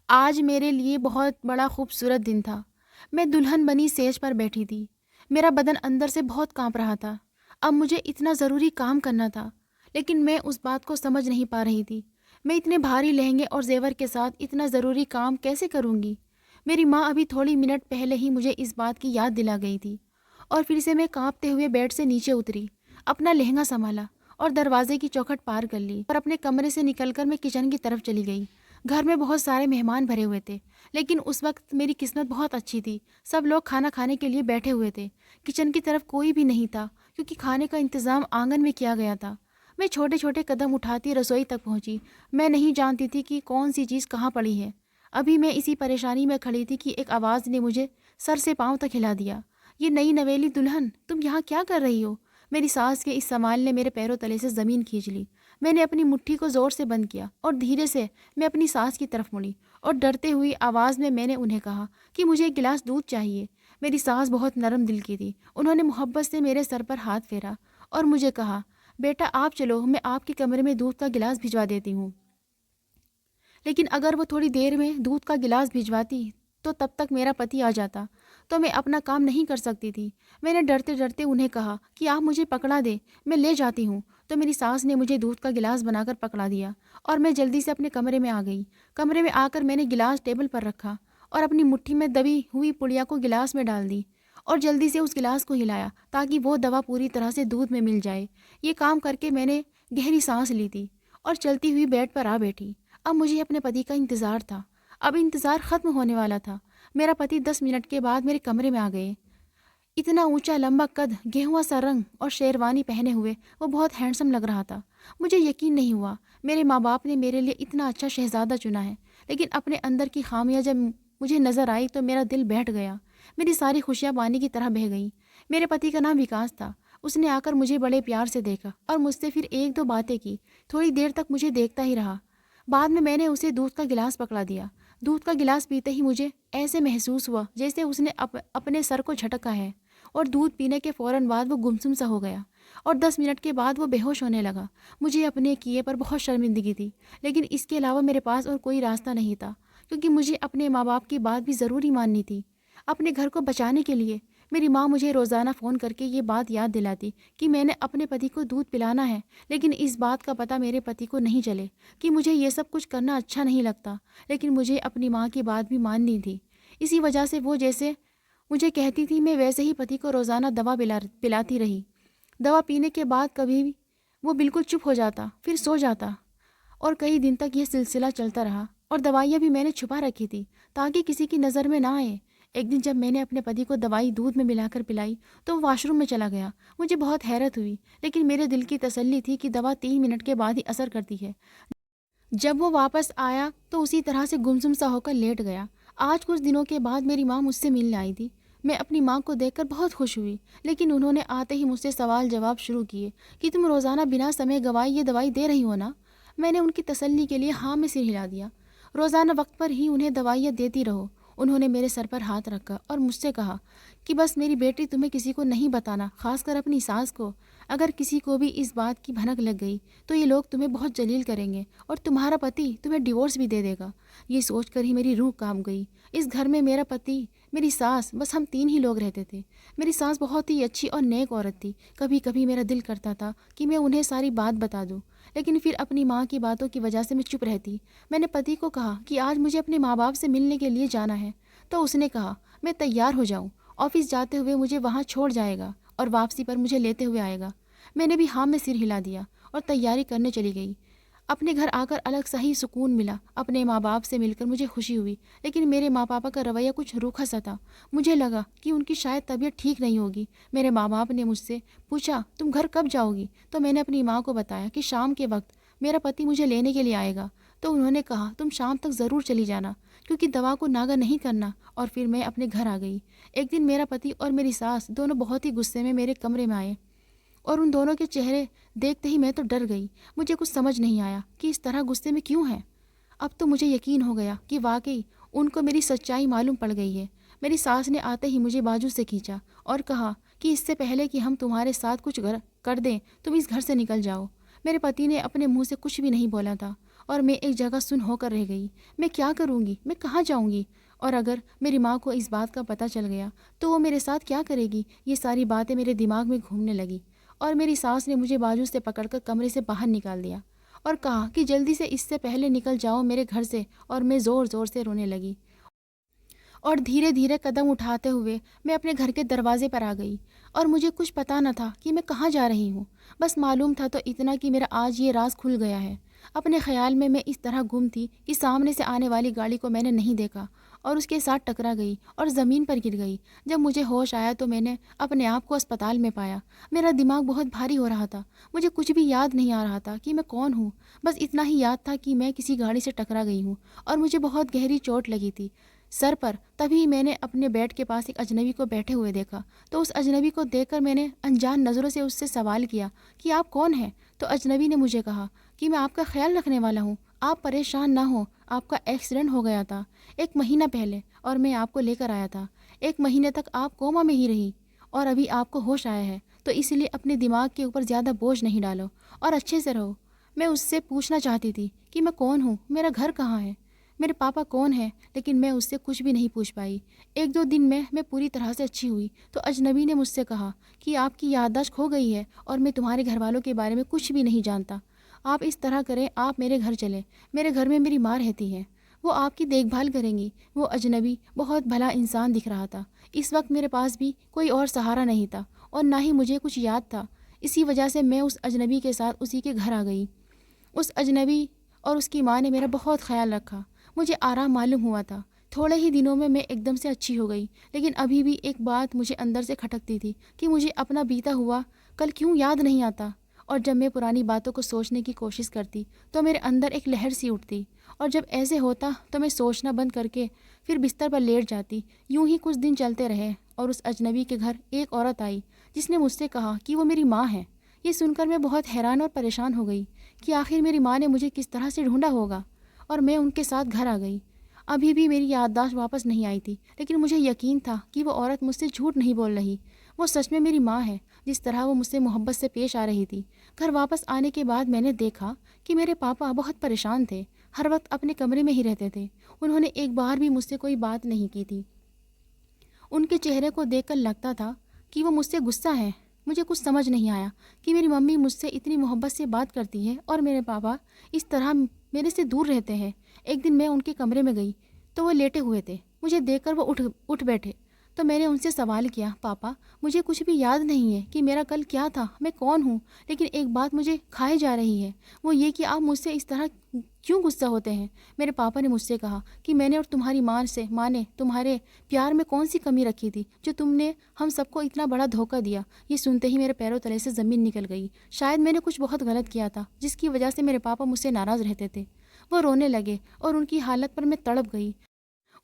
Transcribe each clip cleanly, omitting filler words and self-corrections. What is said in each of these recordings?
आज मेरे लिए बहुत बड़ा खूबसूरत दिन था। मैं दुल्हन बनी सेज पर बैठी थी। मेरा बदन अंदर से बहुत काँप रहा था। अब मुझे इतना ज़रूरी काम करना था, लेकिन मैं उस बात को समझ नहीं पा रही थी। मैं इतने भारी लहंगे और ज़ेवर के साथ इतना ज़रूरी काम कैसे करूँगी? मेरी माँ अभी थोड़ी मिनट पहले ही मुझे इस बात की याद दिला गई थी। और फिर से मैं काँपते हुए बेड से नीचे उतरी, अपना लहंगा सँभाला और दरवाजे की चौखट पार कर ली और अपने कमरे से निकलकर मैं किचन की तरफ चली गई। घर में बहुत सारे मेहमान भरे हुए थे, लेकिन उस वक्त मेरी किस्मत बहुत अच्छी थी। सब लोग खाना खाने के लिए बैठे हुए थे। किचन की तरफ कोई भी नहीं था, क्योंकि खाने का इंतज़ाम आंगन में किया गया था। मैं छोटे छोटे कदम उठाती रसोई तक पहुंची। मैं नहीं जानती थी कि कौन सी चीज़ कहाँ पड़ी है। अभी मैं इसी परेशानी में खड़ी थी कि एक आवाज़ ने मुझे सर से पाँव तक हिला दिया। ये नई नवेली दुल्हन, तुम यहाँ क्या कर रही हो? मेरी सास के इस सवाल ने मेरे पैरों तले से ज़मीन खींच ली। मैंने अपनी मुट्ठी को ज़ोर से बंद किया और धीरे से मैं अपनी सास की तरफ मुड़ी और डरते हुई आवाज़ में मैंने उन्हें कहा कि मुझे एक गिलास दूध चाहिए। मेरी सास बहुत नरम दिल की थी। उन्होंने मोहब्बत से मेरे सर पर हाथ फेरा और मुझे कहा, बेटा आप चलो, मैं आपके कमरे में दूध का गिलास भिजवा देती हूँ। लेकिन अगर वो थोड़ी देर में दूध का गिलास भिजवाती तो तब तक मेरा पति आ जाता, तो मैं अपना काम नहीं कर सकती थी। मैंने डरते डरते उन्हें कहा कि आप मुझे पकड़ा दे, मैं ले जाती हूँ। तो मेरी सास ने मुझे दूध का गिलास बनाकर पकड़ा दिया और मैं जल्दी से अपने कमरे में आ गई। कमरे में आकर मैंने गिलास टेबल पर रखा और अपनी मुट्ठी में दबी हुई पुड़िया को गिलास में डाल दी और जल्दी से उस गिलास को हिलाया ताकि वो दवा पूरी तरह से दूध में मिल जाए। ये काम करके मैंने गहरी सांस ली थी और चलती हुई बेड पर आ बैठी। अब मुझे अपने पति का इंतज़ार था। अब इंतज़ार ख़त्म होने वाला था। मेरा पति 10 मिनट के बाद मेरे कमरे में आ गए। इतना ऊंचा लंबा कद, गेहुआ सा रंग और शेरवानी पहने हुए वो बहुत हैंडसम लग रहा था। मुझे यकीन नहीं हुआ मेरे माँ बाप ने मेरे लिए इतना अच्छा शहज़ादा चुना है। लेकिन अपने अंदर की खामियां जब मुझे नज़र आई तो मेरा दिल बैठ गया। मेरी सारी खुशियाँ पानी की तरह बह गई। मेरे पति का नाम विकास था। उसने आकर मुझे बड़े प्यार से देखा और मुझसे फिर एक दो बातें की। थोड़ी देर तक मुझे देखता ही रहा। बाद में मैंने उसे दूध का गिलास पकड़ा दिया। दूध का गिलास पीते ही मुझे ऐसे महसूस हुआ जैसे उसने अपने सर को झटका है और दूध पीने के फ़ौरन बाद वो गुमसुम सा हो गया और 10 मिनट के बाद वो बेहोश होने लगा। मुझे अपने किए पर बहुत शर्मिंदगी थी, लेकिन इसके अलावा मेरे पास और कोई रास्ता नहीं था, क्योंकि मुझे अपने माँ बाप की बात भी ज़रूरी माननी थी। अपने घर को बचाने के लिए मेरी माँ मुझे रोज़ाना फ़ोन करके ये बात याद दिलाती कि मैंने अपने पति को दूध पिलाना है, लेकिन इस बात का पता मेरे पति को नहीं चले कि मुझे ये सब कुछ करना अच्छा नहीं लगता। लेकिन मुझे अपनी माँ की बात भी माननी थी। इसी वजह से वो जैसे मुझे कहती थी, मैं वैसे ही पति को रोज़ाना दवा पिलाती रही। दवा पीने के बाद कभी भी वो बिल्कुल चुप हो जाता, फिर सो जाता और कई दिन तक ये सिलसिला चलता रहा। और दवाइयाँ भी मैंने छुपा रखी थी ताकि किसी की नज़र में ना आए। एक दिन जब मैंने अपने पति को दवाई दूध में मिलाकर पिलाई तो वो वॉशरूम में चला गया। मुझे बहुत हैरत हुई, लेकिन मेरे दिल की तसल्ली थी कि दवा 3 मिनट के बाद ही असर करती है। जब वो वापस आया तो उसी तरह से गुमसुम सा होकर लेट गया। आज कुछ दिनों के बाद मेरी माँ मुझसे मिलने आई थी। मैं अपनी माँ को देखकर बहुत खुश हुई, लेकिन उन्होंने आते ही मुझसे सवाल जवाब शुरू किए कि तुम रोज़ाना बिना समय गवाए ये दवाई दे रही हो ना? मैंने उनकी तसल्ली के लिए हाँ में सिर हिला दिया। रोज़ाना वक्त पर ही उन्हें दवाइयाँ देती रहो। उन्होंने मेरे सर पर हाथ रखा और मुझसे कहा कि बस मेरी बेटी, तुम्हें किसी को नहीं बताना, खासकर अपनी सास को। अगर किसी को भी इस बात की भनक लग गई तो ये लोग तुम्हें बहुत जलील करेंगे और तुम्हारा पति तुम्हें डिवोर्स भी दे देगा। ये सोचकर ही मेरी रूह कांप गई। इस घर में मेरा पति, मेरी सास, बस हम तीन ही लोग रहते थे। मेरी सास बहुत ही अच्छी और नेक औरत थी। कभी कभी मेरा दिल करता था कि मैं उन्हें सारी बात बता दूं, लेकिन फिर अपनी माँ की बातों की वजह से मैं चुप रहती। मैंने पति को कहा कि आज मुझे अपने माँ बाप से मिलने के लिए जाना है, तो उसने कहा मैं तैयार हो जाऊँ। ऑफिस जाते हुए मुझे वहाँ छोड़ जाएगा और वापसी पर मुझे लेते हुए आएगा। मैंने भी हाँ में सिर हिला दिया और तैयारी करने चली गई। अपने घर आकर अलग सा ही सुकून मिला। अपने माँ बाप से मिलकर मुझे खुशी हुई, लेकिन मेरे माँ पापा का रवैया कुछ रूखा सा था। मुझे लगा कि उनकी शायद तबीयत ठीक नहीं होगी। मेरे माँ बाप ने मुझसे पूछा, तुम घर कब जाओगी? तो मैंने अपनी माँ को बताया कि शाम के वक्त मेरा पति मुझे लेने के लिए आएगा। तो उन्होंने कहा, तुम शाम तक ज़रूर चली जाना, क्योंकि दवा को नागा नहीं करना। और फिर मैं अपने घर आ गई। एक दिन मेरा पति और मेरी सास दोनों बहुत ही गुस्से में मेरे कमरे में आए और उन दोनों के चेहरे देखते ही मैं तो डर गई। मुझे कुछ समझ नहीं आया कि इस तरह गुस्से में क्यों हैं। अब तो मुझे यकीन हो गया कि वाकई उनको मेरी सच्चाई मालूम पड़ गई है। मेरी सास ने आते ही मुझे बाजू से खींचा और कहा कि इससे पहले कि हम तुम्हारे साथ कुछ कर दें, तुम इस घर से निकल जाओ। मेरे पति ने अपने मुंह से कुछ भी नहीं बोला था और मैं एक जगह सुन होकर रह गई। मैं क्या करूँगी? मैं कहाँ जाऊँगी? और अगर मेरी माँ को इस बात का पता चल गया तो वो मेरे साथ क्या करेगी? ये सारी बातें मेरे दिमाग में घूमने लगी और मेरी सास ने मुझे बाजू से पकड़कर कमरे से बाहर निकाल दिया और कहा कि जल्दी से, इससे पहले निकल जाओ मेरे घर से। और मैं ज़ोर ज़ोर से रोने लगी और धीरे धीरे कदम उठाते हुए मैं अपने घर के दरवाजे पर आ गई। और मुझे कुछ पता न था कि मैं कहाँ जा रही हूँ। बस मालूम था तो इतना कि मेरा आज ये राज खुल गया है। अपने ख्याल में मैं इस तरह गुम थी कि सामने से आने वाली गाड़ी को मैंने नहीं देखा और उसके साथ टकरा गई और ज़मीन पर गिर गई। जब मुझे होश आया तो मैंने अपने आप को अस्पताल में पाया। मेरा दिमाग बहुत भारी हो रहा था। मुझे कुछ भी याद नहीं आ रहा था कि मैं कौन हूँ। बस इतना ही याद था कि मैं किसी गाड़ी से टकरा गई हूँ और मुझे बहुत गहरी चोट लगी थी सर पर। तभी मैंने अपने बेड के पास एक अजनबी को बैठे हुए देखा। तो उस अजनबी को देखकर मैंने अनजान नज़रों से उससे सवाल किया कि आप कौन हैं? तो अजनबी ने मुझे कहा कि मैं आपका ख्याल रखने वाला हूँ, आप परेशान ना हो। आपका एक्सीडेंट हो गया था 1 महीना पहले और मैं आपको लेकर आया था। 1 महीने तक आप कोमा में ही रही और अभी आपको होश आया है, तो इसलिए अपने दिमाग के ऊपर ज़्यादा बोझ नहीं डालो और अच्छे से रहो। मैं उससे पूछना चाहती थी कि मैं कौन हूँ, मेरा घर कहाँ है, मेरे पापा कौन है, लेकिन मैं उससे कुछ भी नहीं पूछ पाई। 1-2 दिन में मैं पूरी तरह से अच्छी हुई तो अजनबी ने मुझसे कहा कि आपकी याददाश्त खो गई है और मैं तुम्हारे घर वालों के बारे में कुछ भी नहीं जानता। आप इस तरह करें, आप मेरे घर चलें। मेरे घर में मेरी माँ रहती है, वो आपकी देखभाल करेंगी। वो अजनबी बहुत भला इंसान दिख रहा था। इस वक्त मेरे पास भी कोई और सहारा नहीं था और ना ही मुझे कुछ याद था। इसी वजह से मैं उस अजनबी के साथ उसी के घर आ गई। उस अजनबी और उसकी माँ ने मेरा बहुत ख्याल रखा। मुझे आराम मालूम हुआ था। थोड़े ही दिनों में मैं एकदम से अच्छी हो गई, लेकिन अभी भी एक बात मुझे अंदर से खटकती थी कि मुझे अपना बीता हुआ कल क्यों याद नहीं आता। और जब मैं पुरानी बातों को सोचने की कोशिश करती तो मेरे अंदर एक लहर सी उठती और जब ऐसे होता तो मैं सोचना बंद करके फिर बिस्तर पर लेट जाती। यूं ही कुछ दिन चलते रहे और उस अजनबी के घर एक औरत आई जिसने मुझसे कहा कि वो मेरी माँ है। ये सुनकर मैं बहुत हैरान और परेशान हो गई कि आखिर मेरी माँ ने मुझे किस तरह से ढूंढा होगा और मैं उनके साथ घर आ गई। अभी भी मेरी याददाश्त वापस नहीं आई थी, लेकिन मुझे यकीन था कि वो औरत मुझसे झूठ नहीं बोल रही। वो सच में मेरी माँ है। जिस तरह वो मुझसे मोहब्बत से पेश आ रही थी। घर वापस आने के बाद मैंने देखा कि मेरे पापा बहुत परेशान थे। हर वक्त अपने कमरे में ही रहते थे। उन्होंने एक बार भी मुझसे कोई बात नहीं की थी। उनके चेहरे को देखकर लगता था कि वो मुझसे गुस्सा है। मुझे कुछ समझ नहीं आया कि मेरी मम्मी मुझसे इतनी मोहब्बत से बात करती है और मेरे पापा इस तरह मेरे से दूर रहते हैं। एक दिन मैं उनके कमरे में गई तो वो लेटे हुए थे। मुझे देखकर वो उठ बैठे। तो मैंने उनसे सवाल किया, पापा मुझे कुछ भी याद नहीं है कि मेरा कल क्या था, मैं कौन हूँ, लेकिन एक बात मुझे खाए जा रही है, वो ये कि आप मुझसे इस तरह क्यों गुस्सा होते हैं। मेरे पापा ने मुझसे कहा कि मैंने और तुम्हारी माँ ने तुम्हारे प्यार में कौन सी कमी रखी थी जो तुमने हम सबको इतना बड़ा धोखा दिया। ये सुनते ही मेरे पैरों तले से ज़मीन निकल गई। शायद मैंने कुछ बहुत गलत किया था जिसकी वजह से मेरे पापा मुझसे नाराज़ रहते थे। वो रोने लगे और उनकी हालत पर मैं तड़प गई।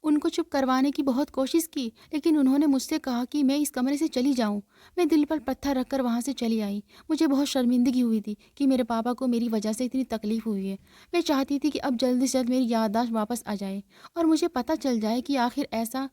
उनको चुप करवाने की बहुत कोशिश की, लेकिन उन्होंने मुझसे कहा कि मैं इस कमरे से चली जाऊं। मैं दिल पर पत्थर रखकर वहां से चली आई। मुझे बहुत शर्मिंदगी हुई थी कि मेरे पापा को मेरी वजह से इतनी तकलीफ हुई है। मैं चाहती थी कि अब जल्दी से जल्द मेरी याददाश्त वापस आ जाए और मुझे पता चल जाए कि आखिर ऐसा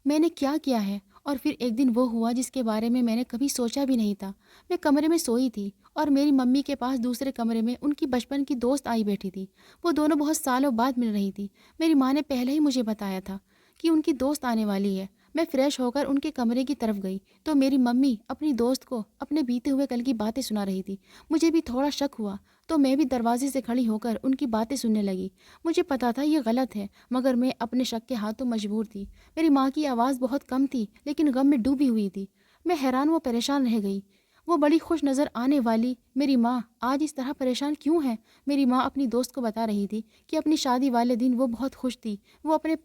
मैंने क्या किया है। और फिर एक दिन वो हुआ जिसके बारे में मैंने कभी सोचा भी नहीं था। मैं कमरे में सोई थी और मेरी मम्मी के पास दूसरे कमरे में उनकी बचपन की दोस्त आई बैठी थी। वो दोनों बहुत सालों बाद मिल रही थी। मेरी माँ ने पहले ही मुझे बताया था कि उनकी दोस्त आने वाली है। मैं फ्रेश होकर उनके कमरे की तरफ गई तो मेरी मम्मी अपनी दोस्त को अपने बीते हुए कल की बातें सुना रही थी। मुझे भी थोड़ा शक हुआ तो मैं भी दरवाजे से खड़ी होकर उनकी बातें सुनने लगी। मुझे पता था ये गलत है, मगर मैं अपने शक के हाथों मजबूर थी। मेरी माँ की आवाज़ बहुत कम थी लेकिन गम में डूबी हुई थी। मैं हैरान व परेशान रह गई। वो बड़ी खुश नज़र आने वाली मेरी माँ आज इस तरह परेशान क्यों है। मेरी माँ अपनी दोस्त को बता रही थी कि अपनी शादी वाले दिन वो बहुत खुश थी। वो अपने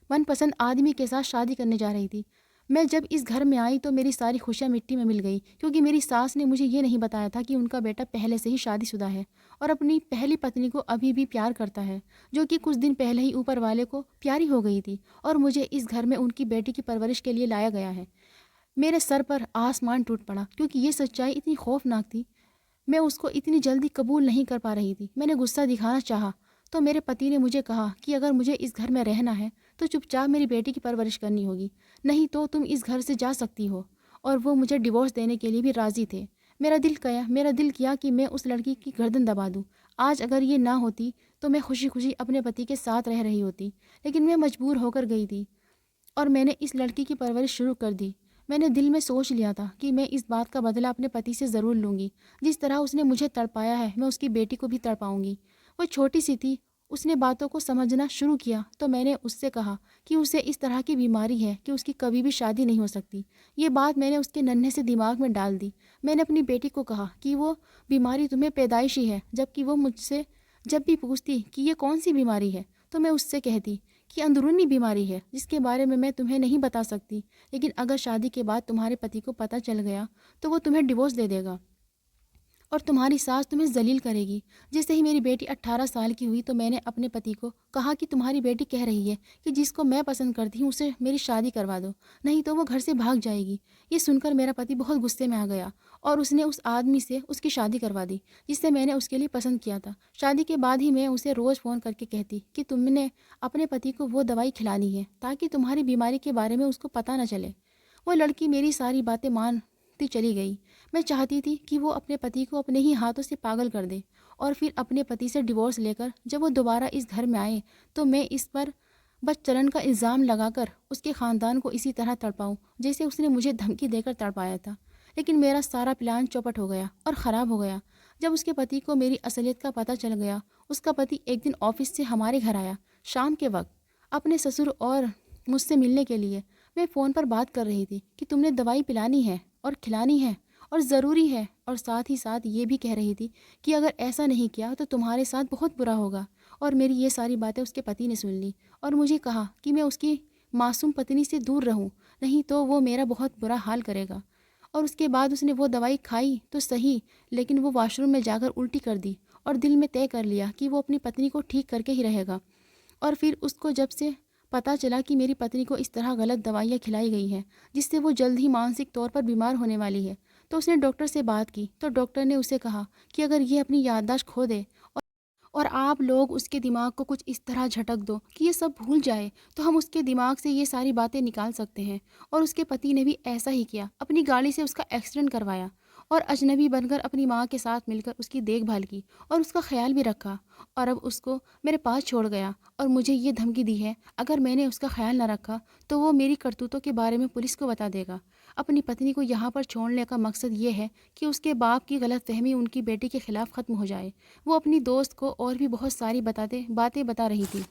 मनपसंद आदमी के साथ शादी करने जा रही थी। मैं जब इस घर में आई तो मेरी सारी खुशियाँ मिट्टी में मिल गई, क्योंकि मेरी सास ने मुझे ये नहीं बताया था कि उनका बेटा पहले से ही शादीशुदा है और अपनी पहली पत्नी को अभी भी प्यार करता है, जो कि कुछ दिन पहले ही ऊपर वाले को प्यारी हो गई थी और मुझे इस घर में उनकी बेटी की परवरिश के लिए लाया गया है। मेरे सर पर आसमान टूट पड़ा, क्योंकि ये सच्चाई इतनी खौफनाक थी। मैं उसको इतनी जल्दी कबूल नहीं कर पा रही थी। मैंने गुस्सा दिखाना चाहा तो मेरे पति ने मुझे कहा कि अगर मुझे इस घर में रहना है तो चुपचाप मेरी बेटी की परवरिश करनी होगी, नहीं तो तुम इस घर से जा सकती हो। और वो मुझे डिवोर्स देने के लिए भी राज़ी थे। मेरा दिल किया कि मैं उस लड़की की गर्दन दबा दूं। आज अगर ये ना होती तो मैं खुशी खुशी अपने पति के साथ रह रही होती, लेकिन मैं मजबूर होकर गई थी और मैंने इस लड़की की परवरिश शुरू कर दी। मैंने दिल में सोच लिया था कि मैं इस बात का बदला अपने पति से ज़रूर लूँगी। जिस तरह उसने मुझे तड़पाया है, मैं उसकी बेटी को भी तड़पाऊँगी। वो छोटी सी थी, उसने बातों को समझना शुरू किया तो मैंने उससे कहा कि उसे इस तरह की बीमारी है कि उसकी कभी भी शादी नहीं हो सकती। ये बात मैंने उसके नन्हे से दिमाग में डाल दी। मैंने अपनी बेटी को कहा कि वो बीमारी तुम्हें पैदाइशी है, जबकि वो मुझसे जब भी पूछती कि ये कौन सी बीमारी है तो मैं उससे कहती कि अंदरूनी बीमारी है जिसके बारे में मैं तुम्हें नहीं बता सकती, लेकिन अगर शादी के बाद तुम्हारे पति को पता चल गया तो वो तुम्हें डिवोर्स दे देगा और तुम्हारी सास तुम्हें जलील करेगी। जैसे ही मेरी बेटी 18 साल की हुई तो मैंने अपने पति को कहा कि तुम्हारी बेटी कह रही है कि जिसको मैं पसंद करती हूँ उसे मेरी शादी करवा दो, नहीं तो वो घर से भाग जाएगी। ये सुनकर मेरा पति बहुत गुस्से में आ गया और उसने उस आदमी से उसकी शादी करवा दी जिससे मैंने उसके लिए पसंद किया था। शादी के बाद ही मैं उसे रोज़ फ़ोन करके कहती कि तुमने अपने पति को वो दवाई खिलानी है ताकि तुम्हारी बीमारी के बारे में उसको पता न चले। वो लड़की मेरी सारी बातें मानती चली गई। मैं चाहती थी कि वो अपने पति को अपने ही हाथों से पागल कर दे और फिर अपने पति से डिवोर्स लेकर जब वो दोबारा इस घर में आए तो मैं इस पर बस चलन का इल्ज़ाम लगाकर उसके ख़ानदान को इसी तरह तड़पाऊँ जैसे उसने मुझे धमकी देकर तड़पाया था। लेकिन मेरा सारा प्लान चौपट हो गया और ख़राब हो गया जब उसके पति को मेरी असलियत का पता चल गया। उसका पति एक दिन ऑफिस से हमारे घर आया शाम के वक्त अपने ससुर और मुझसे मिलने के लिए। मैं फ़ोन पर बात कर रही थी कि तुमने दवाई पिलानी है और खिलानी है और ज़रूरी है, और साथ ही साथ ये भी कह रही थी कि अगर ऐसा नहीं किया तो तुम्हारे साथ बहुत बुरा होगा। और मेरी ये सारी बातें उसके पति ने सुन ली और मुझे कहा कि मैं उसकी मासूम पत्नी से दूर रहूं, नहीं तो वो मेरा बहुत बुरा हाल करेगा। और उसके बाद उसने वो दवाई खाई तो सही, लेकिन वो वॉशरूम में जाकर उल्टी कर दी और दिल में तय कर लिया कि वो अपनी पत्नी को ठीक करके ही रहेगा। और फिर उसको जब से पता चला कि मेरी पत्नी को इस तरह गलत दवाइयाँ खिलाई गई हैं जिससे वो जल्द ही मानसिक तौर पर बीमार होने वाली है, तो उसने डॉक्टर से बात की तो डॉक्टर ने उसे कहा कि अगर ये अपनी याददाश्त खो दे और आप लोग उसके दिमाग को कुछ इस तरह झटक दो कि ये सब भूल जाए तो हम उसके दिमाग से ये सारी बातें निकाल सकते हैं। और उसके पति ने भी ऐसा ही किया, अपनी गाड़ी से उसका एक्सीडेंट करवाया और अजनबी बनकर अपनी माँ के साथ मिलकर उसकी देखभाल की और उसका ख्याल भी रखा। और अब उसको मेरे पास छोड़ गया और मुझे ये धमकी दी है अगर मैंने उसका ख्याल न रखा तो वो मेरी करतूतों के बारे में पुलिस को बता देगा। अपनी पत्नी को यहाँ पर छोड़ने का मकसद ये है कि उसके बाप की गलतफहमी उनकी बेटी के खिलाफ ख़त्म हो जाए। वो अपनी दोस्त को और भी बहुत सारी बातें बता रही थी,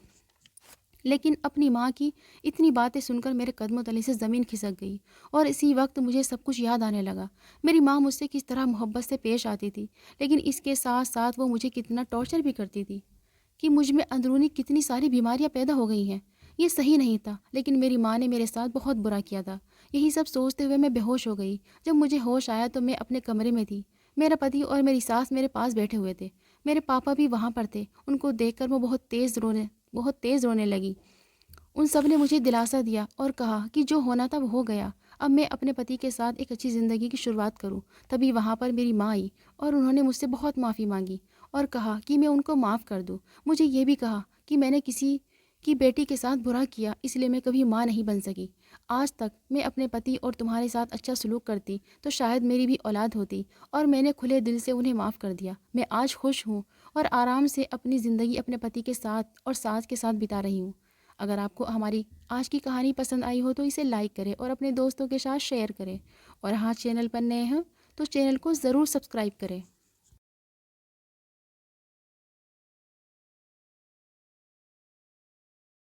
लेकिन अपनी माँ की इतनी बातें सुनकर मेरे कदमों तले से ज़मीन खिसक गई। और इसी वक्त मुझे सब कुछ याद आने लगा। मेरी माँ मुझसे किस तरह मोहब्बत से पेश आती थी, लेकिन इसके साथ साथ वो मुझे कितना टॉर्चर भी करती थी कि मुझ में अंदरूनी कितनी सारी बीमारियां पैदा हो गई हैं। ये सही नहीं था, लेकिन मेरी माँ ने मेरे साथ बहुत बुरा किया था। यही सब सोचते हुए मैं बेहोश हो गई। जब मुझे होश आया तो मैं अपने कमरे में थी। मेरा पति और मेरी सास मेरे पास बैठे हुए थे। मेरे पापा भी वहाँ पर थे। उनको देखकर वो बहुत तेज़ रोने लगी। उन सब ने मुझे दिलासा दिया और कहा कि जो होना था वो हो गया, अब मैं अपने पति के साथ एक अच्छी ज़िंदगी की शुरुआत करूं। तभी वहाँ पर मेरी माँ आई और उन्होंने मुझसे बहुत माफ़ी मांगी और कहा कि मैं उनको माफ़ कर दूं। मुझे ये भी कहा कि मैंने किसी की बेटी के साथ बुरा किया, इसलिए मैं कभी माँ नहीं बन सकी। आज तक मैं अपने पति और तुम्हारे साथ अच्छा सलूक करती तो शायद मेरी भी औलाद होती, और मैंने खुले दिल से उन्हें माफ़ कर दिया। मैं आज खुश हूँ और आराम से अपनी ज़िंदगी अपने पति के साथ और सास के साथ बिता रही हूँ। अगर आपको हमारी आज की कहानी पसंद आई हो तो इसे लाइक करें और अपने दोस्तों के साथ शेयर करें। और हाँ, चैनल पर नए हैं तो चैनल को ज़रूर सब्सक्राइब करें।